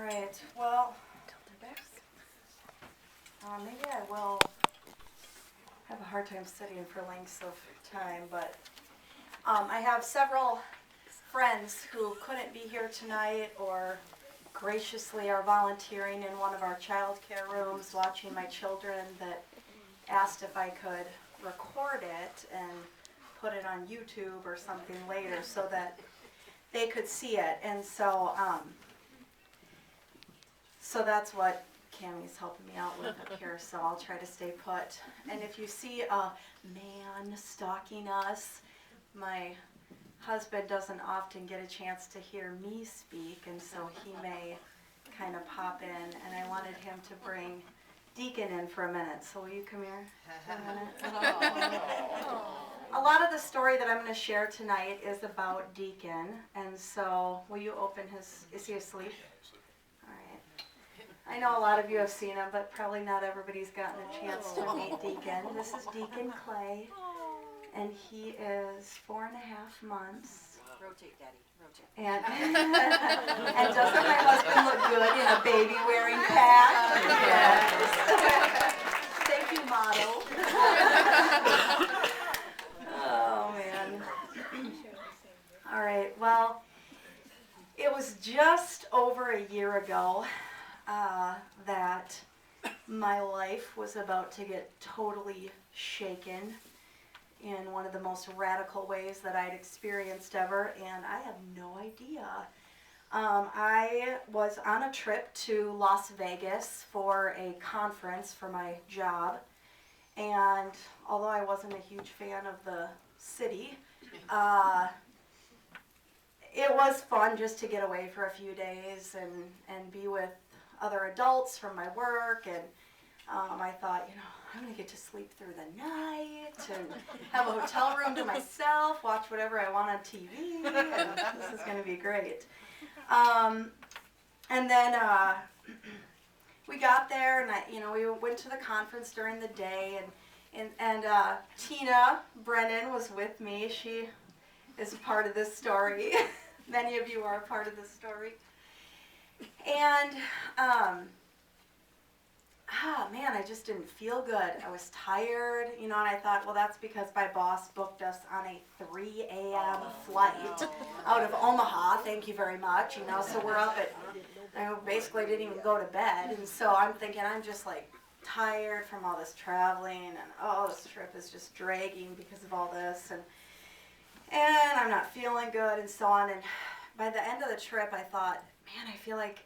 right, well, maybe I will have a hard time sitting for lengths of time, but I have several friends who couldn't be here tonight or graciously are volunteering in one of our child care rooms watching my children that asked if I could record it and put it on YouTube or something later so that they could see it. And so that's what Cammie's helping me out with up here, so I'll try to stay put. And if you see a man stalking us, my husband doesn't often get a chance to hear me speak, and so he may kind of pop in, and I wanted him to bring Deacon in for a minute. So will you come here for a minute? A lot of the story that I'm going to share tonight is about Deacon, and so will you open his, is he asleep? All right. I know a lot of you have seen him, but probably not everybody's gotten a chance to meet Deacon. This is Deacon Clay, and he is 4.5 months. Rotate, Daddy, rotate. And, and doesn't my husband look good in a baby wearing pack? Yes. Thank you, model. Oh, man. All right, well, it was just over a year ago that my life was about to get totally shaken in one of the most radical ways that I'd experienced ever, and I have no idea. I was on a trip to Las Vegas for a conference for my job, and although I wasn't a huge fan of the city, it was fun just to get away for a few days and be with other adults from my work, and I thought, I'm going to get to sleep through the night and have a hotel room to myself, watch whatever I want on TV, and this is going to be great. And then we got there, and we went to the conference during the day, and Tina Brennan was with me. She is a part of this story. Many of you are a part of this story. And man, I just didn't feel good. I was tired, and I thought, well, that's because my boss booked us on a 3 a.m. flight out of Omaha. Thank you very much, so we're up at, I basically didn't even go to bed, and so I'm thinking I'm just like tired from all this traveling, and this trip is just dragging because of all this, and I'm not feeling good, and so on. And by the end of the trip, I thought, man, I feel like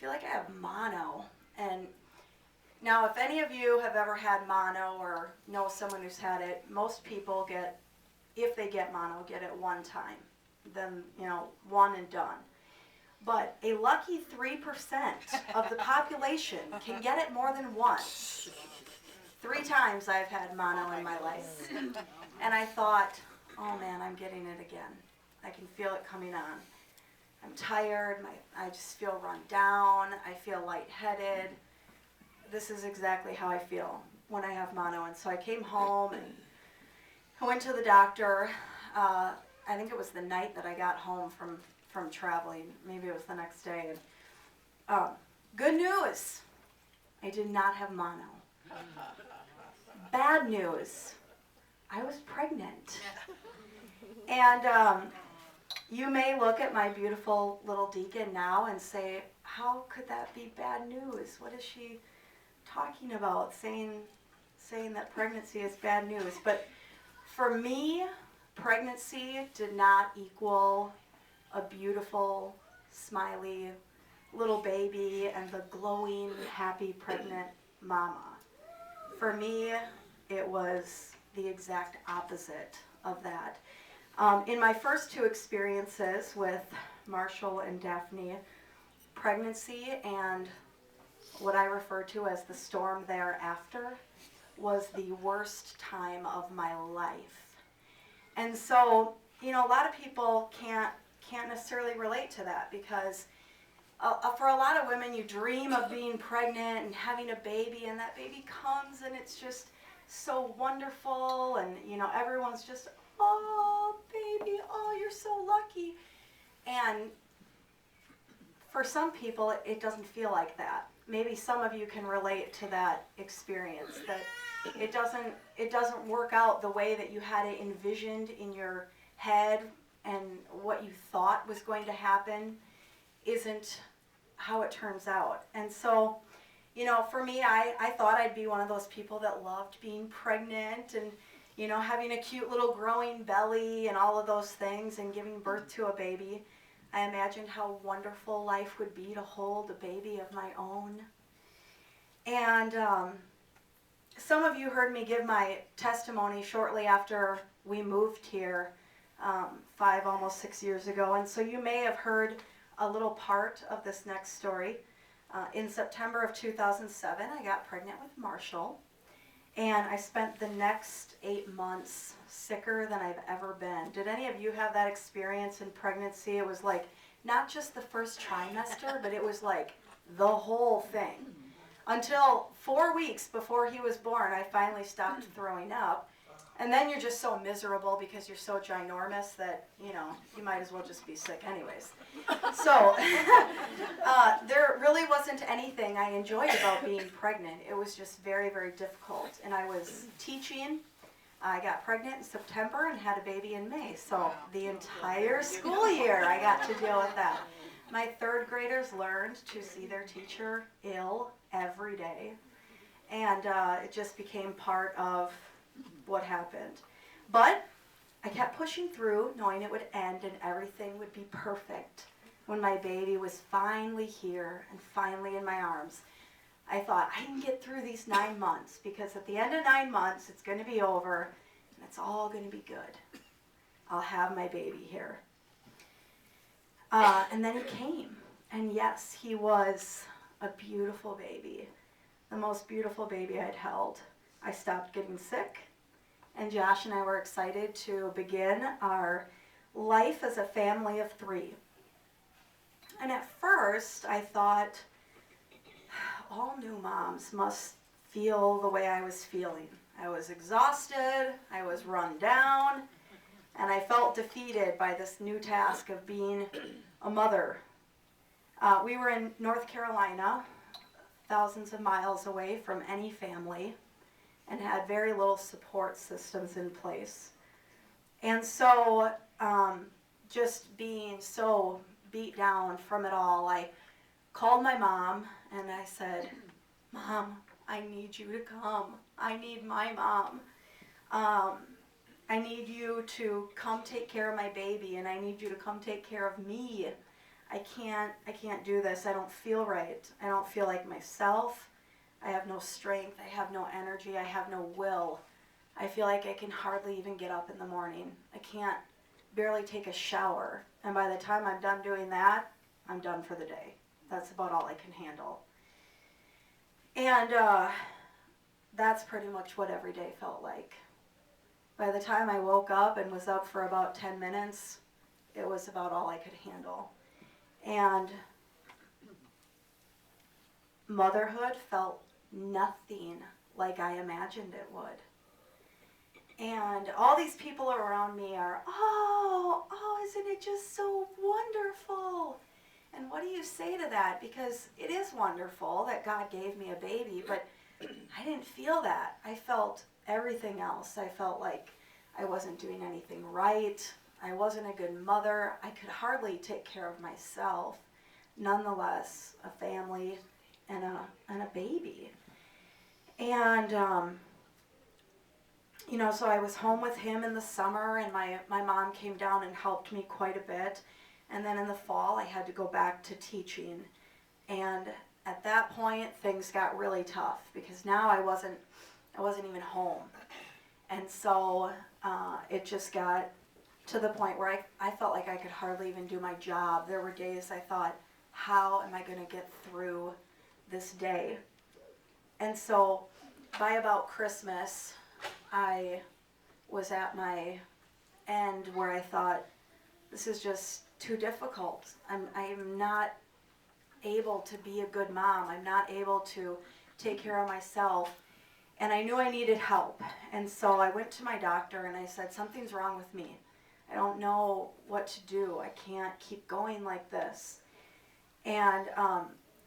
I have mono. And now, if any of you have ever had mono or know someone who's had it, most people if they get mono, get it one time. Then, one and done. But a lucky 3% of the population can get it more than once. 3 times I've had mono in my life. And I thought, oh man, I'm getting it again. I can feel it coming on. I'm tired, I just feel run down, I feel lightheaded. This is exactly how I feel when I have mono. And so I came home and I went to the doctor. I think it was the night that I got home from traveling. Maybe it was the next day. And good news, I did not have mono. Bad news, I was pregnant. And you may look at my beautiful little Deacon now and say, how could that be bad news? What is she talking about, saying that pregnancy is bad news? But for me, pregnancy did not equal a beautiful, smiley little baby and the glowing, happy, pregnant mama. For me, it was the exact opposite of that. In my first 2 experiences with Marshall and Daphne, pregnancy and what I refer to as the storm thereafter was the worst time of my life. And so, a lot of people can't necessarily relate to that because for a lot of women, you dream of being pregnant and having a baby, and that baby comes and it's just so wonderful, and everyone's just, oh baby, oh you're so lucky. And for some people, it doesn't feel like that. Maybe some of you can relate to that experience, that it doesn't work out the way that you had it envisioned in your head, and what you thought was going to happen isn't how it turns out. And so, for me, I thought I'd be one of those people that loved being pregnant and, having a cute little growing belly and all of those things and giving birth to a baby. I imagined how wonderful life would be to hold a baby of my own. And some of you heard me give my testimony shortly after we moved here 5, almost 6 years ago. And so you may have heard a little part of this next story. In September of 2007, I got pregnant with Marshall. And I spent the next 8 months sicker than I've ever been. Did any of you have that experience in pregnancy? It was like not just the first trimester, but it was like the whole thing. Until 4 weeks before he was born, I finally stopped throwing up. And then you're just so miserable because you're so ginormous that, you might as well just be sick anyways. So there really wasn't anything I enjoyed about being pregnant. It was just very, very difficult. And I was teaching. I got pregnant in September and had a baby in May. So the entire school year I got to deal with that. My third graders learned to see their teacher ill every day. And it just became part of what happened. But I kept pushing through, knowing it would end and everything would be perfect. When my baby was finally here and finally in my arms, I thought, I can get through these 9 months, because at the end of 9 months, it's going to be over and it's all going to be good. I'll have my baby here. And then he came. And yes, he was a beautiful baby. The most beautiful baby I'd held. I stopped getting sick. And Josh and I were excited to begin our life as a family of 3. And at first, I thought, all new moms must feel the way I was feeling. I was exhausted, I was run down, and I felt defeated by this new task of being a mother. We were in North Carolina, thousands of miles away from any family, and had very little support systems in place. And so, just being so beat down from it all, I called my mom and I said, Mom, I need you to come. I need my mom. I need you to come take care of my baby, and I need you to come take care of me. I can't do this. I don't feel right. I don't feel like myself. I have no strength, I have no energy, I have no will. I feel like I can hardly even get up in the morning. I can't barely take a shower. And by the time I'm done doing that, I'm done for the day. That's about all I can handle. And that's pretty much what every day felt like. By the time I woke up and was up for about 10 minutes, it was about all I could handle. And motherhood felt nothing like I imagined it would. And all these people around me are, isn't it just so wonderful? And what do you say to that? Because it is wonderful that God gave me a baby, but I didn't feel that. I felt everything else. I felt like I wasn't doing anything right. I wasn't a good mother. I could hardly take care of myself. Nonetheless, a family and a baby. And, so I was home with him in the summer, and my mom came down and helped me quite a bit. And then in the fall, I had to go back to teaching. And at that point, things got really tough, because now I wasn't even home. And so it just got to the point where I felt like I could hardly even do my job. There were days I thought, how am I going to get through this day? And so by about Christmas, I was at my end where I thought, this is just too difficult. I'm not able to be a good mom. I'm not able to take care of myself. And I knew I needed help. And so I went to my doctor and I said, something's wrong with me. I don't know what to do. I can't keep going like this. And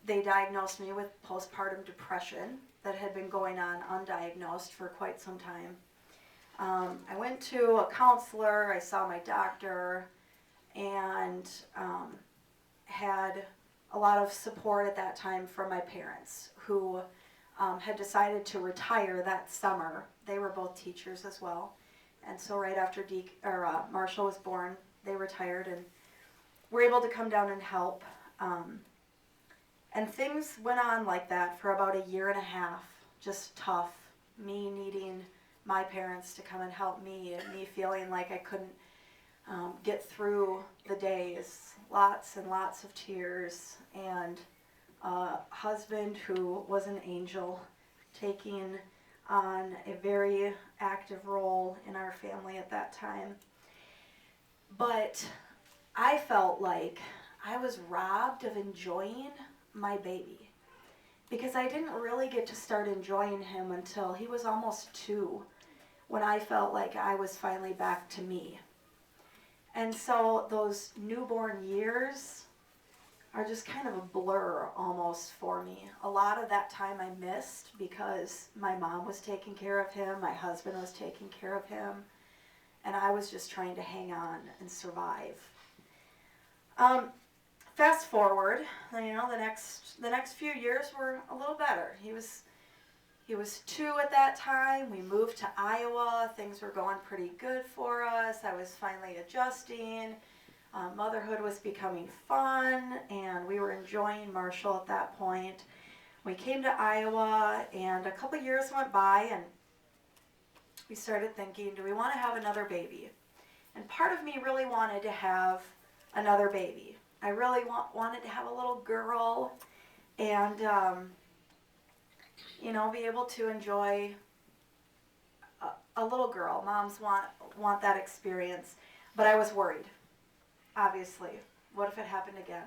they diagnosed me with postpartum depression that had been going on undiagnosed for quite some time. I went to a counselor, I saw my doctor, and had a lot of support at that time from my parents, who had decided to retire that summer. They were both teachers as well. And so right after Marshall was born, they retired and were able to come down and help. And things went on like that for about a year and a half, just tough. Me needing my parents to come and help me, and me feeling like I couldn't get through the days. Lots and lots of tears, and a husband who was an angel, taking on a very active role in our family at that time. But I felt like I was robbed of enjoying my baby, because I didn't really get to start enjoying him until he was almost 2, when I felt like I was finally back to me. And so those newborn years are just kind of a blur almost for me. A lot of that time I missed because my mom was taking care of him, my husband was taking care of him, and I was just trying to hang on and survive. Fast forward, the next few years were a little better. He was 2 at that time. We moved to Iowa. Things were going pretty good for us. I was finally adjusting. Motherhood was becoming fun, and we were enjoying Marshall at that point. We came to Iowa, and a couple years went by, and we started thinking, do we want to have another baby? And part of me really wanted to have another baby. I really wanted to have a little girl, and be able to enjoy a little girl. Moms want that experience, but I was worried. Obviously, what if it happened again?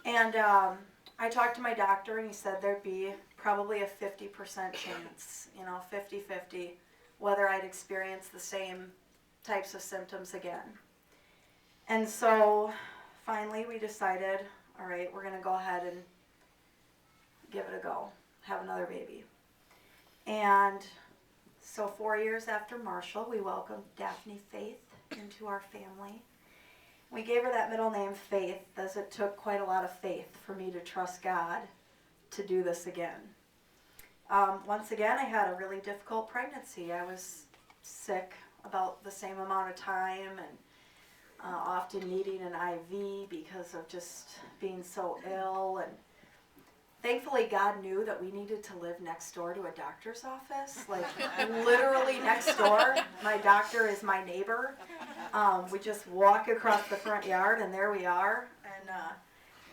And I talked to my doctor, and he said there'd be probably a 50% chance, 50-50, whether I'd experience the same types of symptoms again. And so finally we decided, all right, we're going to go ahead and give it a go, have another baby. And so 4 years after Marshall, we welcomed Daphne Faith into our family. We gave her that middle name, Faith, as it took quite a lot of faith for me to trust God to do this again. Once again, I had a really difficult pregnancy. I was sick about the same amount of time, and often needing an IV because of just being so ill. And thankfully, God knew that we needed to live next door to a doctor's office, like literally next door. My doctor is my neighbor. We just walk across the front yard, and there we are. And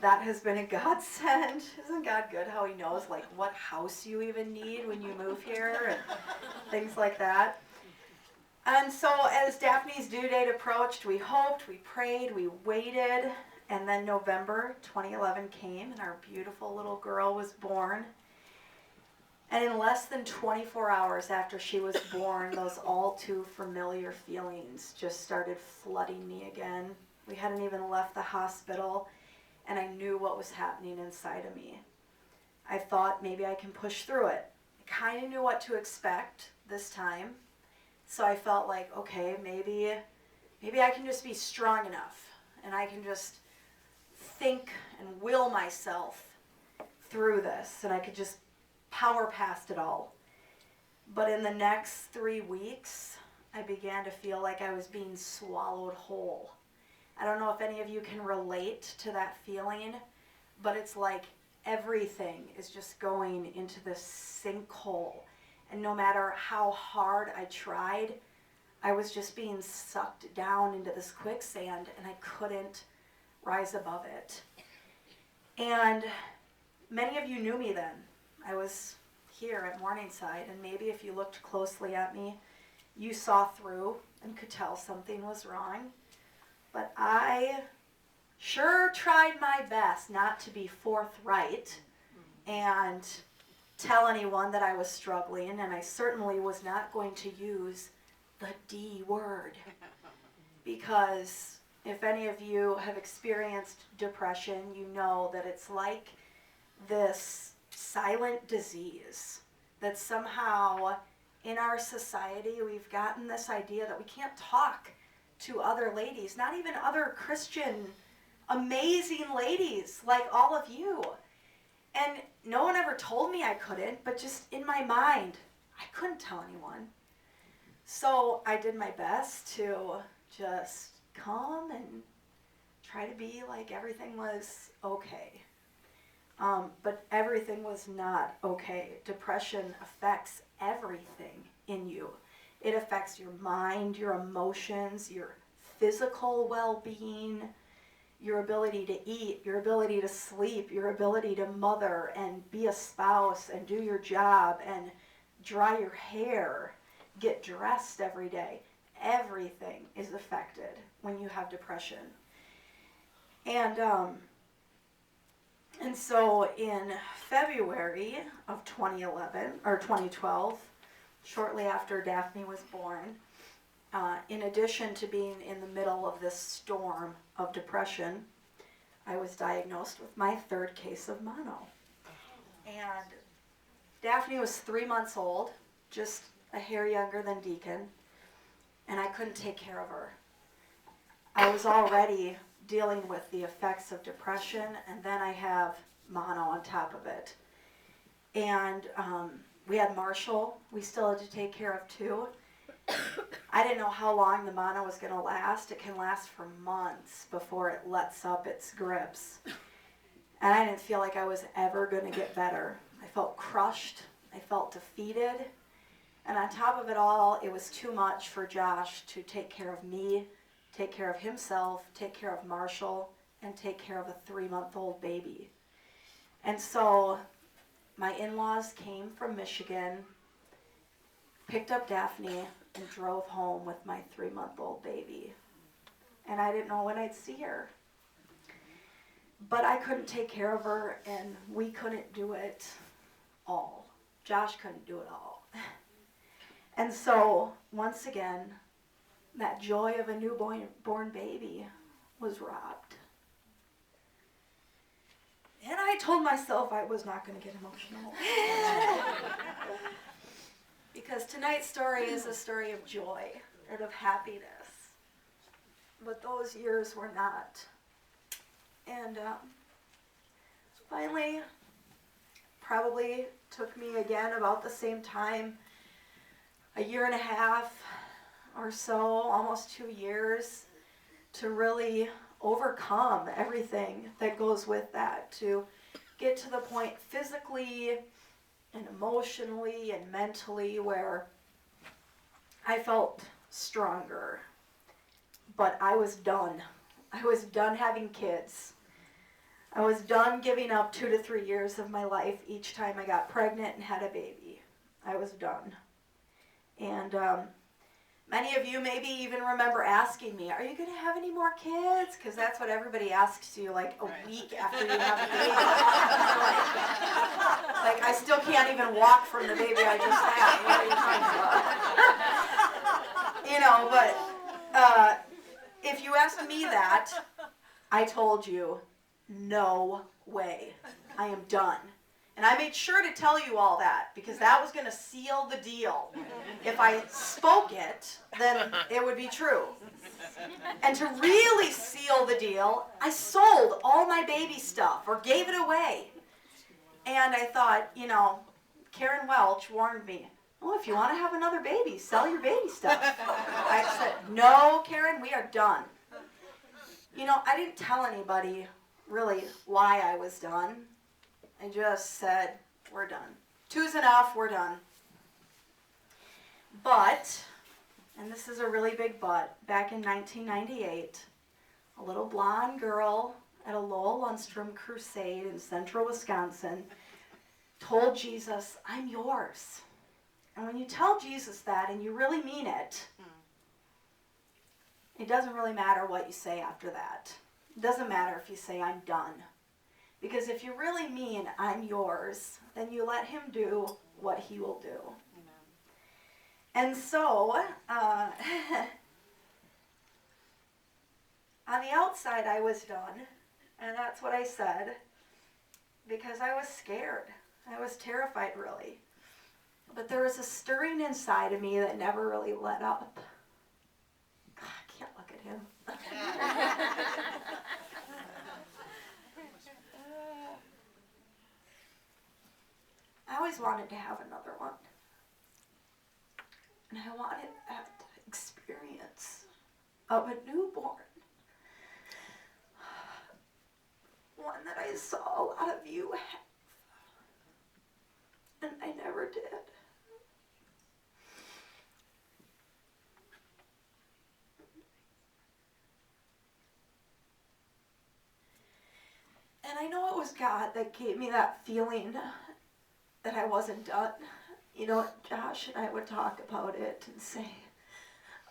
that has been a godsend. Isn't God good how he knows like what house you even need when you move here and things like that? And so as Daphne's due date approached, we hoped, we prayed, we waited, and then November 2011 came, and our beautiful little girl was born. And in less than 24 hours after she was born, those all too familiar feelings just started flooding me again. We hadn't even left the hospital, and I knew what was happening inside of me. I thought maybe I can push through it. I kind of knew what to expect this time. So I felt like, okay, maybe I can just be strong enough, and I can just think and will myself through this, and I could just power past it all. But in the next 3 weeks, I began to feel like I was being swallowed whole. I don't know if any of you can relate to that feeling, but it's like everything is just going into this sinkhole. And no matter how hard I tried, I was just being sucked down into this quicksand, and I couldn't rise above it. And many of you knew me then. I was here at Morningside, and maybe if you looked closely at me, you saw through and could tell something was wrong. But I sure tried my best not to be forthright and tell anyone that I was struggling, and I certainly was not going to use the D word, because if any of you have experienced depression, you know that it's like this silent disease that somehow in our society we've gotten this idea that we can't talk to other ladies, not even other Christian, amazing ladies like all of you. And no one ever told me I couldn't, but just in my mind, I couldn't tell anyone. So I did my best to just come and try to be like everything was okay. But everything was not okay. Depression affects everything in you. It affects your mind, your emotions, your physical well-being, your ability to eat, your ability to sleep, your ability to mother and be a spouse and do your job and dry your hair, get dressed every day. Everything is affected when you have depression. And so in February of 2012, shortly after Daphne was born, in addition to being in the middle of this storm of depression, I was diagnosed with my third case of mono. And Daphne was 3 months old, just a hair younger than Deacon, and I couldn't take care of her. I was already dealing with the effects of depression, and then I have mono on top of it. And we had Marshall, we still had to take care of too. I didn't know how long the mono was going to last. It can last for months before it lets up its grips. And I didn't feel like I was ever going to get better. I felt crushed. I felt defeated. And on top of it all, it was too much for Josh to take care of me, take care of himself, take care of Marshall, and take care of a 3-month-old baby. And so my in-laws came from Michigan, picked up Daphne, and drove home with my 3-month-old baby. And I didn't know when I'd see her. But I couldn't take care of her, and we couldn't do it all. Josh couldn't do it all. And so, once again, that joy of a newborn baby was robbed. And I told myself I was not going to get emotional. Because tonight's story is a story of joy and of happiness. But those years were not. And finally, probably took me again about the same time, a year and a half or so, almost 2 years, to really overcome everything that goes with that, to get to the point physically and emotionally and mentally where I felt stronger. But I was done. I was done having kids. I was done giving up 2 to 3 years of my life each time I got pregnant and had a baby. I was done. And many of you maybe even remember asking me, are you going to have any more kids? Because that's what everybody asks you like a week after you have a baby. like I still can't even walk from the baby I just had. What are you talking about? But if you asked me that, I told you, no way. I am done. And I made sure to tell you all that because that was going to seal the deal. If I spoke it, then it would be true. And to really seal the deal, I sold all my baby stuff or gave it away. And I thought, Karen Welch warned me, well, if you want to have another baby, sell your baby stuff. I said, no, Karen, we are done. I didn't tell anybody really why I was done. I just said, we're done. 2's enough, we're done. But, and this is a really big but, back in 1998, a little blonde girl at a Lowell Lundstrom crusade in central Wisconsin told Jesus, I'm yours. And when you tell Jesus that and you really mean it, it doesn't really matter what you say after that. It doesn't matter if you say, I'm done. Because if you really mean, I'm yours, then you let him do what he will do. Amen. And so, On the outside, I was done, and that's what I said, because I was scared. I was terrified, really. But there was a stirring inside of me that never really let up. God, I can't look at him. I always wanted to have another one. And I wanted that experience of a newborn. One that I saw a lot of you have. And I never did. And I know it was God that gave me that feeling that I wasn't done. You know, Josh and I would talk about it and say,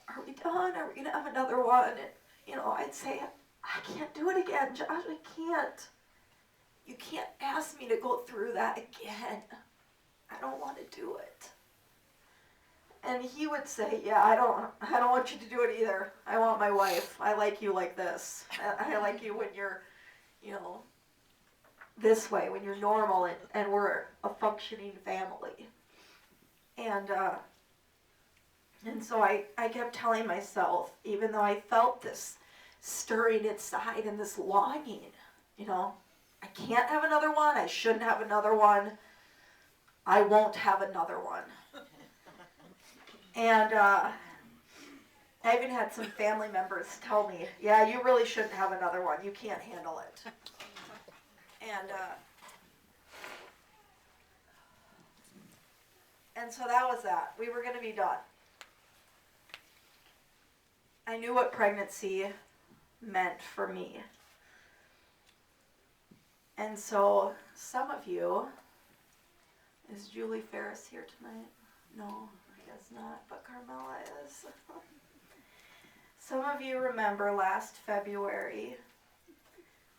are we done? Are we going to have another one? And, you know, I'd say, I can't do it again, Josh, I can't. You can't ask me to go through that again. I don't want to do it. And he would say, yeah, I don't want you to do it either. I want my wife. I like you like this. I like you when you're, you know, this way, when you're normal and we're a functioning family. And so I kept telling myself, even though I felt this stirring inside and this longing, you know, I can't have another one. I shouldn't have another one. I won't have another one. And I even had some family members tell me, yeah, you really shouldn't have another one. You can't handle it. And so that was that. We were going to be done. I knew what pregnancy meant for me. And so some of you, is Julie Ferris here tonight? No, I guess not, but Carmela is. Some of you remember last February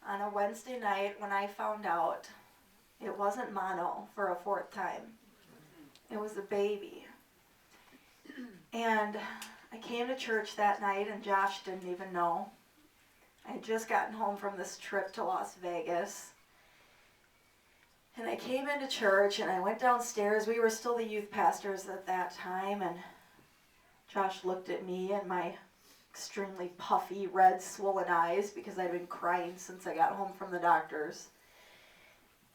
on a Wednesday night when I found out it wasn't mono for a fourth time. It was a baby. And I came to church that night and Josh didn't even know. I had just gotten home from this trip to Las Vegas. And I came into church and I went downstairs. We were still the youth pastors at that time. And Josh looked at me and my extremely puffy, red, swollen eyes because I'd been crying since I got home from the doctors.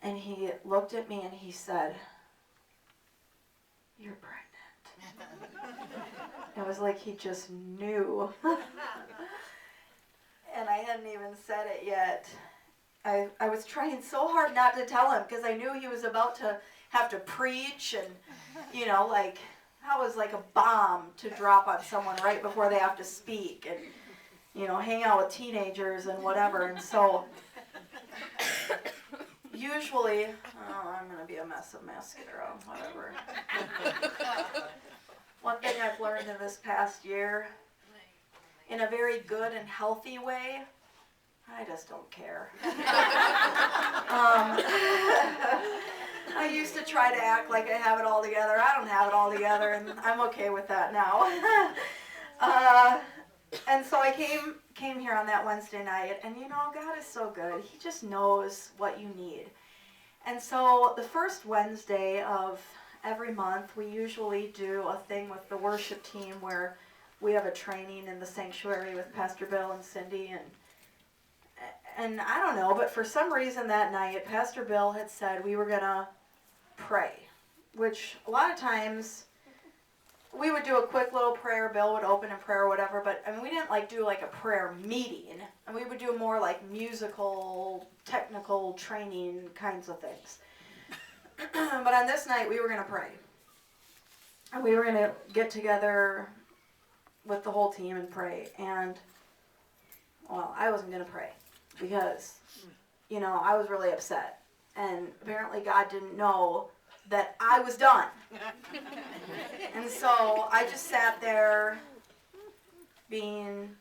And he looked at me and he said, "You're pregnant." It was like he just knew. And I hadn't even said it yet. I was trying so hard not to tell him because I knew he was about to have to preach and, you know, like, that was like a bomb to drop on someone right before they have to speak and, you know, hang out with teenagers and whatever. And so, usually, oh, I'm going to be a mess of mascara, whatever. One thing I've learned in this past year, in a very good and healthy way, I just don't care. I used to try to act like I have it all together. I don't have it all together, and I'm okay with that now. And so I came here on that Wednesday night, and you know, God is so good. He just knows what you need. And so the first Wednesday of every month, we usually do a thing with the worship team where we have a training in the sanctuary with Pastor Bill and Cindy, and I don't know, but for some reason that night, Pastor Bill had said we were going to pray, which a lot of times we would do a quick little prayer. Bill would open in prayer or whatever, but I mean, we didn't do like a prayer meeting, and we would do more like musical, technical training kinds of things. But on this night, we were going to pray, and we were going to get together with the whole team and pray, and well, I wasn't going to pray. Because, you know, I was really upset. And apparently God didn't know that I was done. And so I just sat there being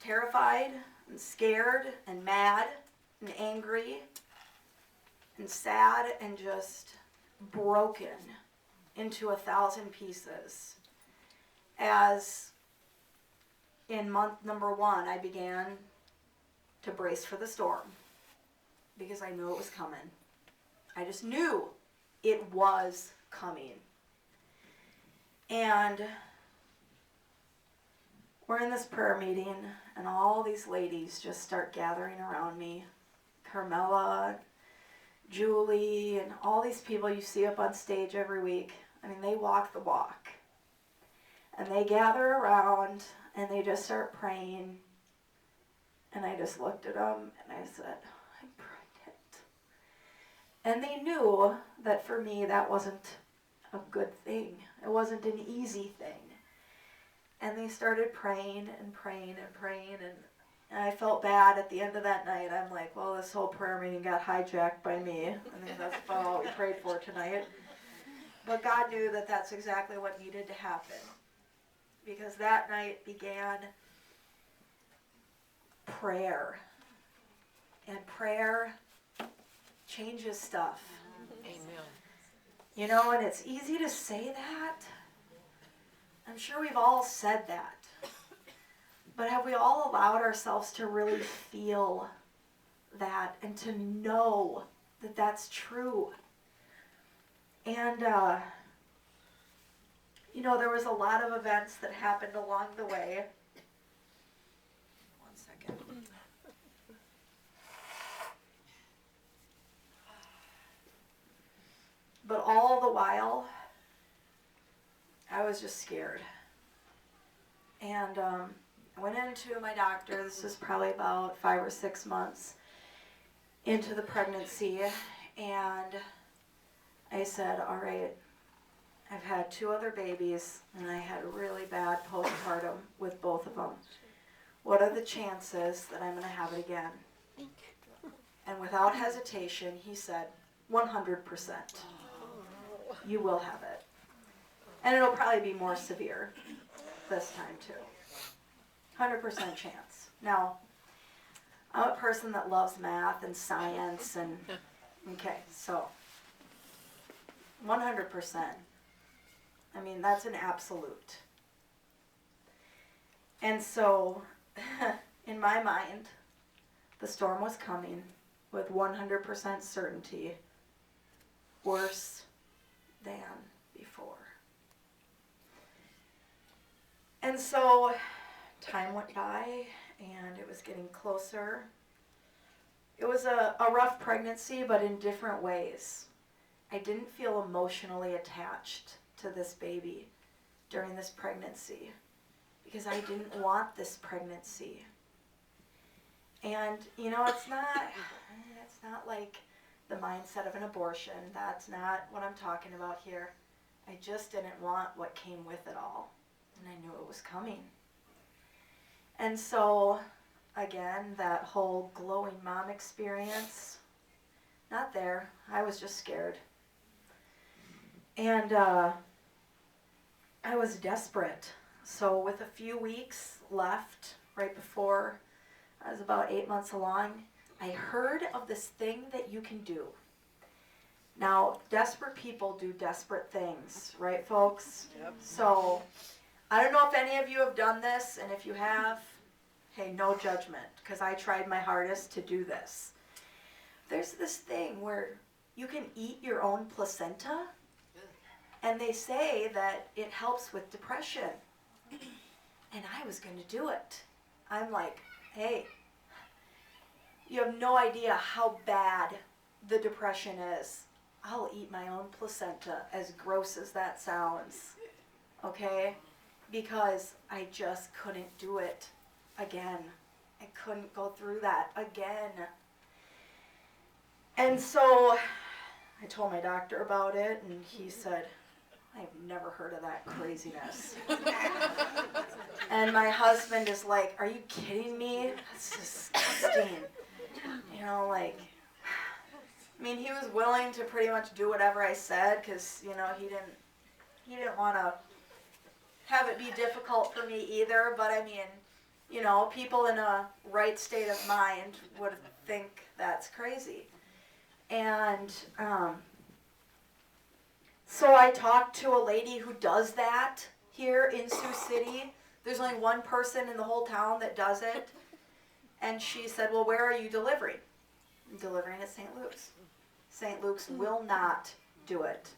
terrified and scared and mad and angry and sad and just broken into 1,000 pieces. As in month number 1, I began to brace for the storm because I knew it was coming. I just knew it was coming. And we're in this prayer meeting, and all these ladies just start gathering around me. Carmela, Julie, and all these people you see up on stage every week. I mean, they walk the walk. And they gather around, and they just start praying. And I just looked at them, and I said, I'm pregnant. And they knew that for me, that wasn't a good thing. It wasn't an easy thing. And they started praying and praying and praying, and I felt bad at the end of that night. I'm like, well, this whole prayer meeting got hijacked by me. I mean, that's about all we prayed for tonight. But God knew that that's exactly what needed to happen. Because that night began prayer. And prayer changes stuff. Amen. You know, and it's easy to say that. I'm sure we've all said that. But have we all allowed ourselves to really feel that and to know that that's true? And, you know, there was a lot of events that happened along the way. One second. But all the while, I was just scared. And I went into my doctor. This was probably about 5 or 6 months into the pregnancy. And I said, all right, I've had 2 other babies, and I had a really bad postpartum with both of them. What are the chances that I'm going to have it again? And without hesitation, he said, 100%. You will have it. And it'll probably be more severe this time too. 100% chance. Now, I'm a person that loves math and science and, okay, so 100%. I mean, that's an absolute. And so, in my mind, the storm was coming with 100% certainty, worse than before. And so time went by, and it was getting closer. It was a rough pregnancy, but in different ways. I didn't feel emotionally attached to this baby during this pregnancy because I didn't want this pregnancy. And, you know, it's not like the mindset of an abortion. That's not what I'm talking about here. I just didn't want what came with it all. And I knew it was coming. And so, again, that whole glowing mom experience, not there. I was just scared. And I was desperate. So with a few weeks left, right before I was about 8 months along, I heard of this thing that you can do. Now, desperate people do desperate things, right, folks? Yep. So I don't know if any of you have done this, and if you have, hey, no judgment, because I tried my hardest to do this. There's this thing where you can eat your own placenta, and they say that it helps with depression. And I was going to do it. I'm like, hey, you have no idea how bad the depression is. I'll eat my own placenta, as gross as that sounds, okay? Because I just couldn't do it again. I couldn't go through that again. And so I told my doctor about it, and he said, I've never heard of that craziness. And my husband is like, are you kidding me? That's disgusting. You know, like, I mean, he was willing to pretty much do whatever I said because, you know, he didn't want to have it be difficult for me either. But I mean, you know, people in a right state of mind would think that's crazy. And so I talked to a lady who does that here in Sioux City. There's only one person in the whole town that does it. And she said, well, where are you delivering? I'm delivering at St. Luke's. St. Luke's will not do it.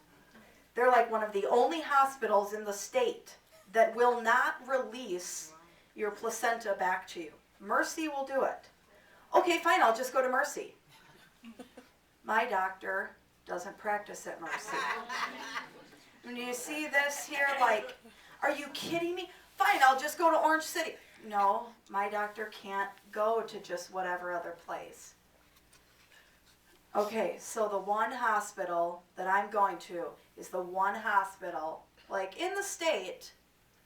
They're like one of the only hospitals in the state that will not release your placenta back to you. Mercy will do it. Okay, fine, I'll just go to Mercy. My doctor doesn't practice at Mercy. And you see this here, like, are you kidding me? Fine, I'll just go to Orange City. No, my doctor can't go to just whatever other place. Okay, so the one hospital that I'm going to is the one hospital, like in the state,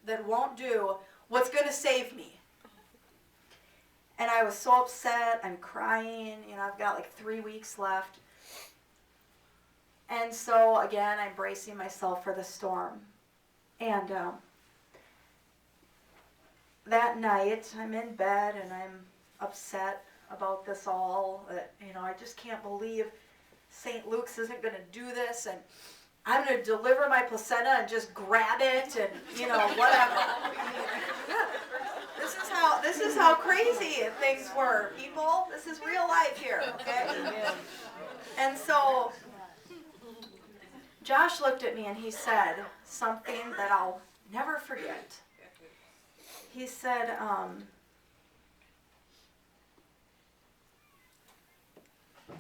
that won't do what's going to save me. And I was so upset. I'm crying. You know, I've got like 3 weeks left. And so, again, I'm bracing myself for the storm. And that night, I'm in bed and I'm upset about this all. You know, I just can't believe St. Luke's isn't going to do this. And I'm going to deliver my placenta and just grab it and, you know, whatever. This is how crazy things were, people. This is real life here, okay? And so Josh looked at me and he said something that I'll never forget. He said, I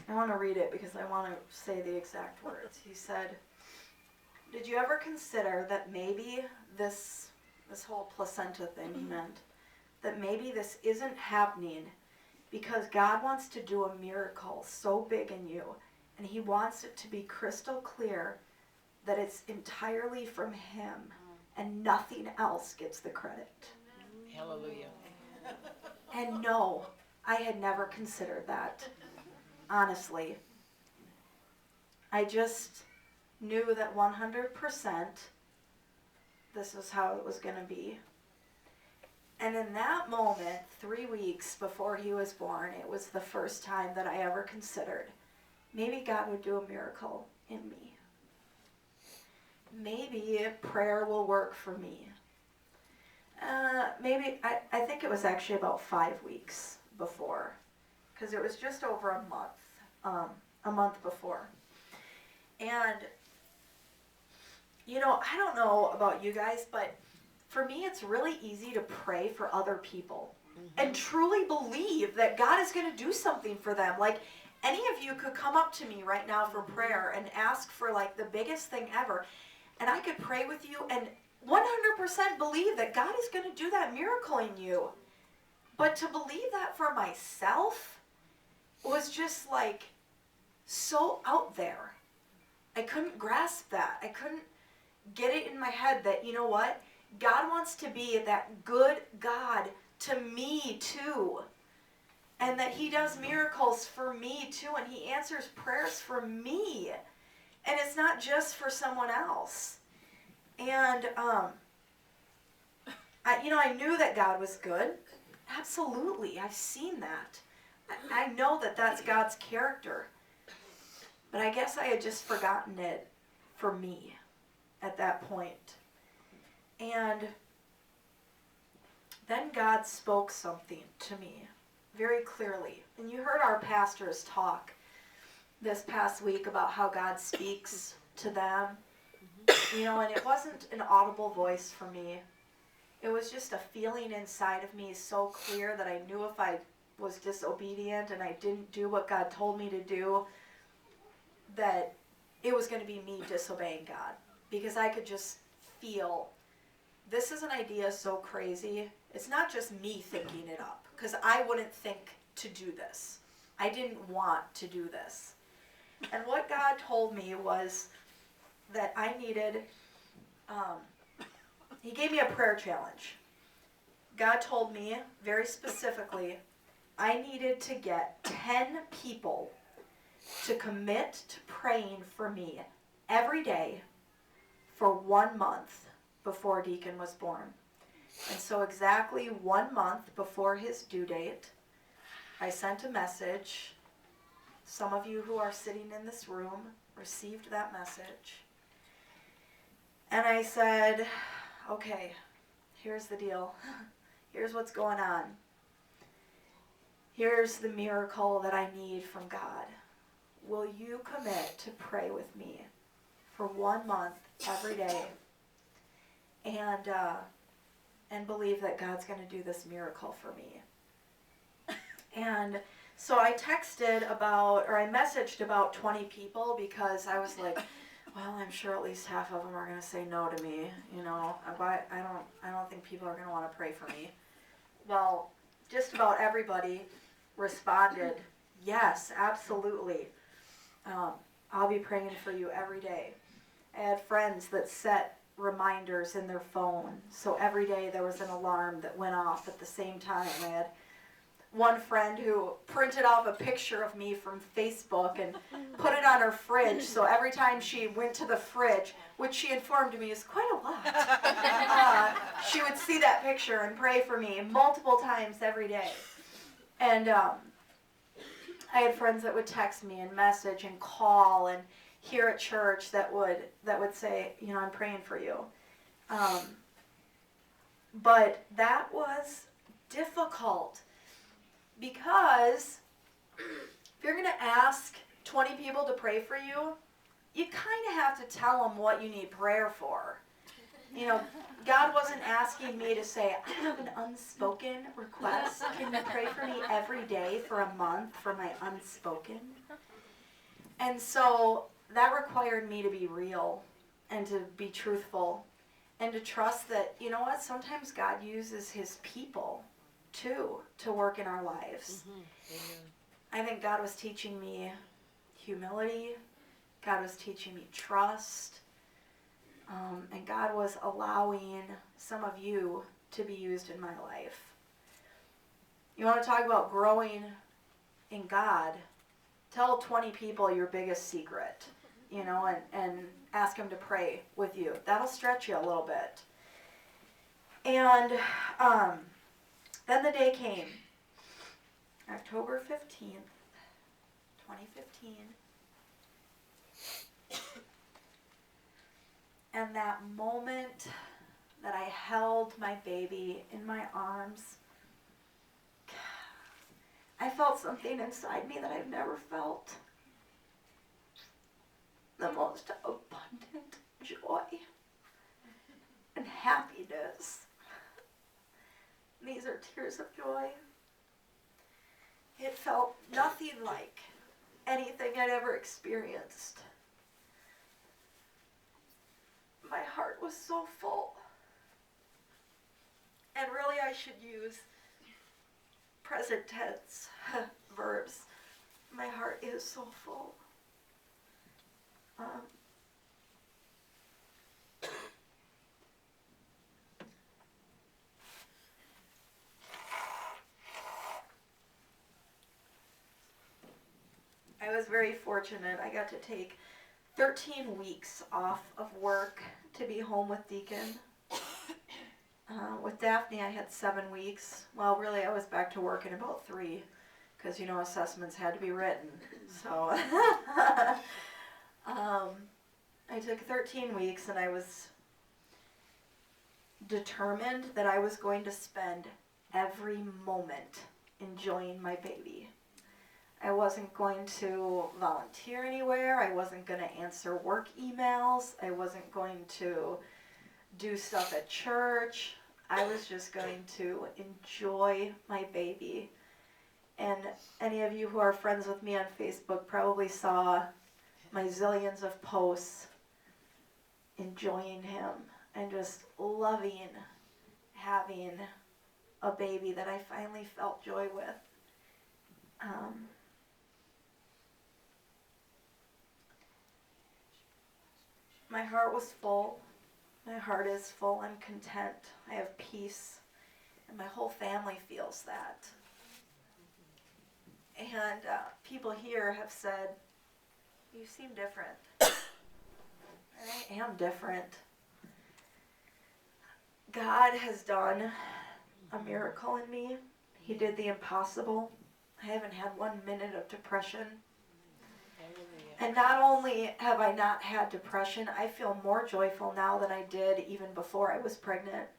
want to read it because I want to say the exact words. He said, did you ever consider that maybe this whole placenta thing he meant, that maybe this isn't happening because God wants to do a miracle so big in you, and he wants it to be crystal clear that it's entirely from him and nothing else gets the credit. Hallelujah. And no, I had never considered that, honestly. I just knew that 100% this is how it was going to be. And in that moment, 3 weeks before he was born, it was the first time that I ever considered maybe God would do a miracle in me. Maybe prayer will work for me. Maybe, I think it was actually about 5 weeks before, because it was just over a month before. And, you know, I don't know about you guys, but for me, it's really easy to pray for other people and truly believe that God is going to do something for them. Like, any of you could come up to me right now for prayer and ask for, like, the biggest thing ever, and I could pray with you and 100% believe that God is going to do that miracle in you. But to believe that for myself was just, like, so out there. I couldn't grasp that. I couldn't get it in my head that, you know what? God wants to be that good God to me too. And that he does miracles for me too. And he answers prayers for me. And it's not just for someone else. And, I knew that God was good. Absolutely. I've seen that. I know that that's God's character. But I guess I had just forgotten it for me at that point. And then God spoke something to me very clearly. And you heard our pastors talk this past week about how God speaks to them. You know, and it wasn't an audible voice for me. It was just a feeling inside of me so clear that I knew if I was disobedient and I didn't do what God told me to do, that it was going to be me disobeying God. Because I could just feel, this is an idea so crazy. It's not just me thinking it up, because I wouldn't think to do this. I didn't want to do this. And what God told me was that I needed, he gave me a prayer challenge. God told me very specifically, I needed to get 10 people to commit to praying for me every day for 1 month before Deacon was born. And so exactly 1 month before his due date, I sent a message. Some of you who are sitting in this room received that message. And I said, okay, here's the deal. Here's what's going on. here's the miracle that I need from God. Will you commit to pray with me for 1 month every day and believe that God's going to do this miracle for me? And so I messaged about 20 people because I was like, well, I'm sure at least half of them are going to say no to me. I don't think people are going to want to pray for me. Well, just about everybody responded, yes, absolutely. I'll be praying for you every day. I had friends that set reminders in their phone, so every day there was an alarm that went off at the same time. I had one friend who printed off a picture of me from Facebook and put it on her fridge, so every time she went to the fridge, which she informed me is quite a lot, she would see that picture and pray for me multiple times every day. And I had friends that would text me and message and call, and here at church that would say, I'm praying for you. But that was difficult because if you're going to ask 20 people to pray for you, you kind of have to tell them what you need prayer for. God wasn't asking me to say, I have an unspoken request. Can you pray for me every day for a month for my unspoken? And so that required me to be real and to be truthful and to trust that, sometimes God uses his people too to work in our lives. I think God was teaching me humility. God was teaching me trust. And God was allowing some of you to be used in my life. You want to talk about growing in God? Tell 20 people your biggest secret, and ask them to pray with you. That'll stretch you a little bit. And then the day came, October 15th, 2015. And that moment that I held my baby in my arms, I felt something inside me that I've never felt. The most abundant joy and happiness. These are tears of joy. It felt nothing like anything I'd ever experienced. My heart was so full. And really I should use present tense verbs. My heart is so full. I was very fortunate. I got to take 13 weeks off of work to be home with Deacon. With Daphne, I had 7 weeks. Well, really, I was back to work in about 3, because, assessments had to be written. So, I took 13 weeks, and I was determined that I was going to spend every moment enjoying my baby. I wasn't going to volunteer anywhere. I wasn't going to answer work emails. I wasn't going to do stuff at church. I was just going to enjoy my baby. And any of you who are friends with me on Facebook probably saw my zillions of posts enjoying him and just loving having a baby that I finally felt joy with. My heart was full. My heart is full. I'm content. I have peace. And my whole family feels that. And people here have said, you seem different. I am different. God has done a miracle in me. He did the impossible. I haven't had 1 minute of depression. And not only have I not had depression, I feel more joyful now than I did even before I was pregnant.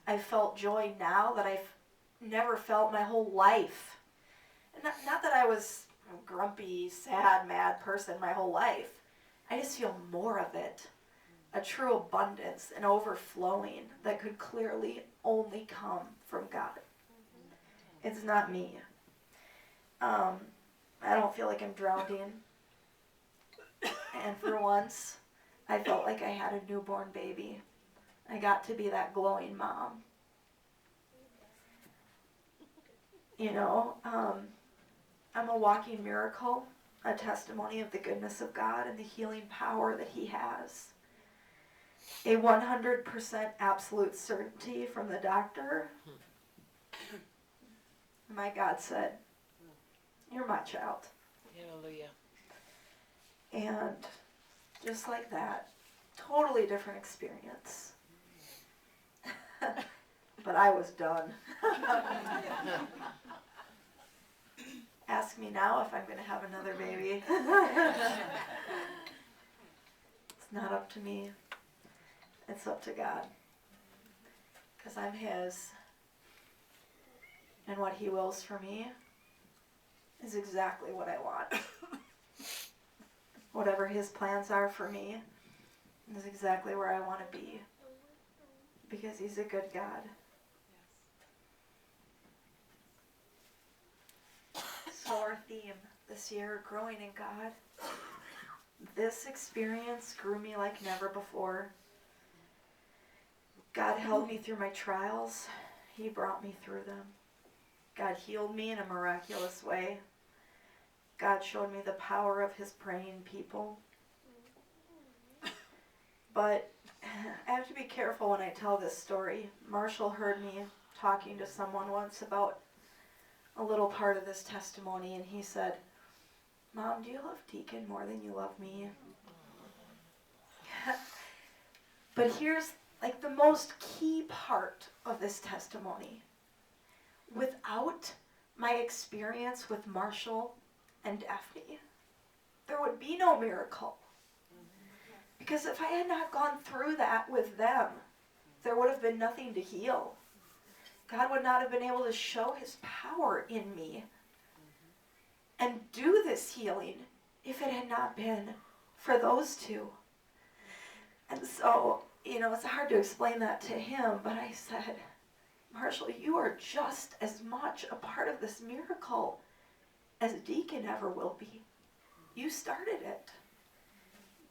I felt joy now that I've never felt my whole life. not that I was a grumpy, sad, mad person my whole life. I just feel more of it. A true abundance, an overflowing that could clearly only come from God. It's not me. I don't feel like I'm drowning. And for once, I felt like I had a newborn baby. I got to be that glowing mom. You know, I'm a walking miracle, a testimony of the goodness of God and the healing power that He has. A 100% absolute certainty from the doctor. My God said, "You're my child." Hallelujah. And just like that, totally different experience. But I was done. Ask me now if I'm going to have another baby. It's not up to me. It's up to God. Because I'm His. And what He wills for me is exactly what I want. Whatever His plans are for me is exactly where I want to be. Because He's a good God. So our theme this year, growing in God. This experience grew me like never before. God held me through my trials. He brought me through them. God healed me in a miraculous way. God showed me the power of His praying people. But I have to be careful when I tell this story. Marshall heard me talking to someone once about a little part of this testimony, and he said, "Mom, do you love Deacon more than you love me?" But here's like the most key part of this testimony. Without my experience with Marshall and Daphne, there would be no miracle. Because if I had not gone through that with them, there would have been nothing to heal. God would not have been able to show His power in me and do this healing if it had not been for those two. And so, you know, it's hard to explain that to him, but I said, "Marshall, you are just as much a part of this miracle as Deacon ever will be. You started it.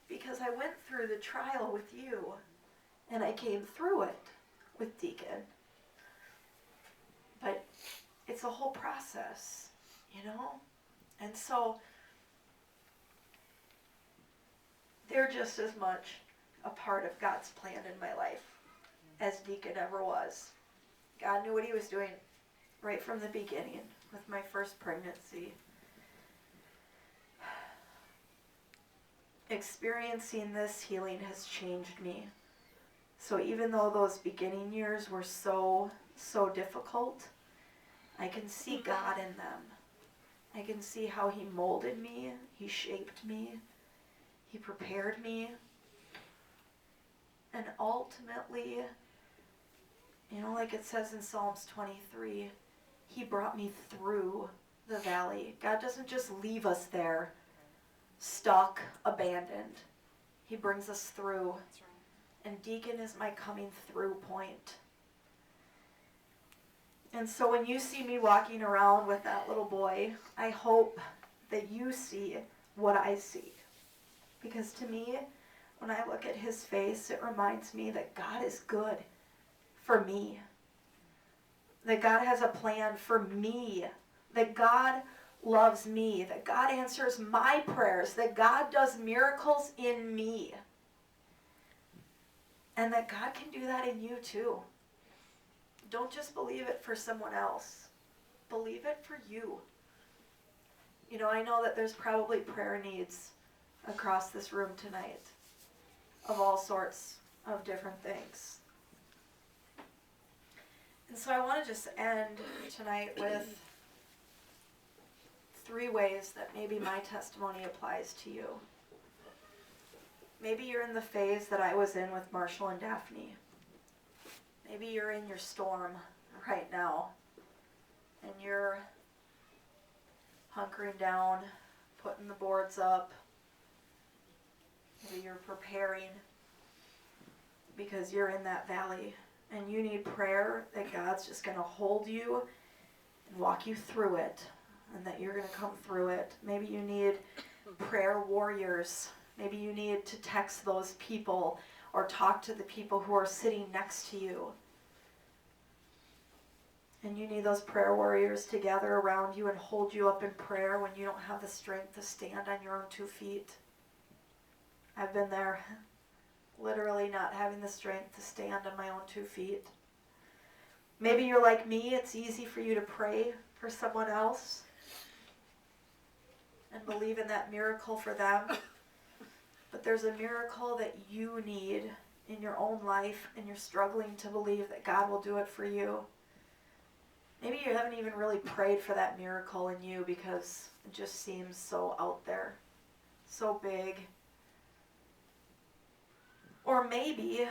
Because I went through the trial with you, and I came through it with Deacon. But it's a whole process, you know? And so, they're just as much a part of God's plan in my life as Deacon ever was. God knew what He was doing right from the beginning with my first pregnancy. Experiencing this healing has changed me. So even though those beginning years were so difficult, I can see God in them. I can see how He molded me, He shaped me, He prepared me. And ultimately, you know, like it says in Psalms 23, He brought me through the valley. God doesn't just leave us there, stuck, abandoned. He brings us through. That's right. And Deacon is my coming through point. And so when you see me walking around with that little boy, I hope that you see what I see. Because to me, when I look at his face, it reminds me that God is good for me. That God has a plan for me. That God loves me. That God answers my prayers. That God does miracles in me. And that God can do that in you too. Don't just believe it for someone else. Believe it for you. You know, I know that there's probably prayer needs across this room tonight of all sorts of different things. And so I want to just end tonight with 3 ways that maybe my testimony applies to you. Maybe you're in the phase that I was in with Marshall and Daphne. Maybe you're in your storm right now, and you're hunkering down, putting the boards up. Maybe you're preparing because you're in that valley and you need prayer that God's just going to hold you and walk you through it and that you're going to come through it. Maybe you need prayer warriors. Maybe you need to text those people or talk to the people who are sitting next to you. And you need those prayer warriors to gather around you and hold you up in prayer when you don't have the strength to stand on your own 2 feet. I've been there, literally not having the strength to stand on my own 2 feet. Maybe you're like me, it's easy for you to pray for someone else and believe in that miracle for them. But there's a miracle that you need in your own life, and you're struggling to believe that God will do it for you. Maybe you haven't even really prayed for that miracle in you because it just seems so out there, so big. Or maybe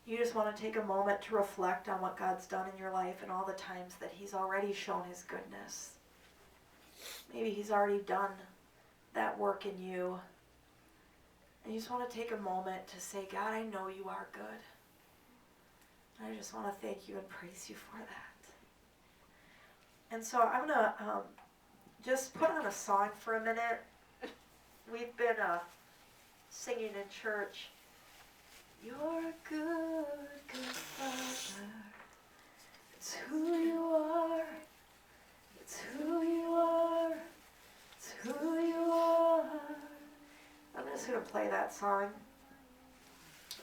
you just want to take a moment to reflect on what God's done in your life and all the times that He's already shown His goodness. Maybe He's already done that work in you. And you just want to take a moment to say, God, I know you are good. I just want to thank you and praise you for that. And so I'm going to just put on a song for a minute. We've been singing in church, you're a good, good Father. It's who you are. It's who you are. It's who you are. I'm just going to play that song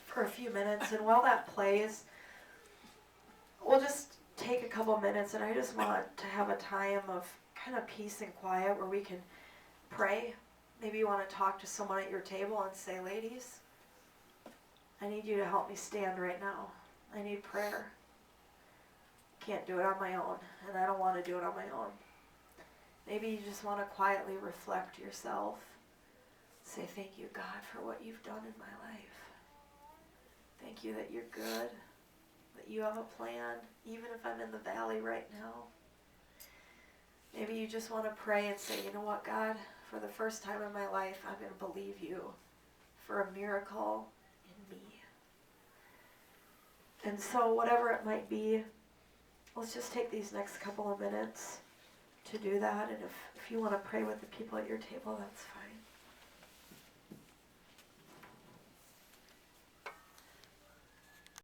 for a few minutes. And while that plays, we'll just take a couple minutes, and I just want to have a time of kind of peace and quiet where we can pray. Maybe you want to talk to someone at your table and say, ladies, I need you to help me stand right now. I need prayer. Can't do it on my own, and I don't want to do it on my own. Maybe you just want to quietly reflect yourself. Say, thank you, God, for what you've done in my life. Thank you that you're good, that you have a plan, even if I'm in the valley right now. Maybe you just want to pray and say, you know what, God, for the first time in my life, I'm going to believe you for a miracle in me. And so whatever it might be, let's just take these next couple of minutes to do that. And if you want to pray with the people at your table, that's fine.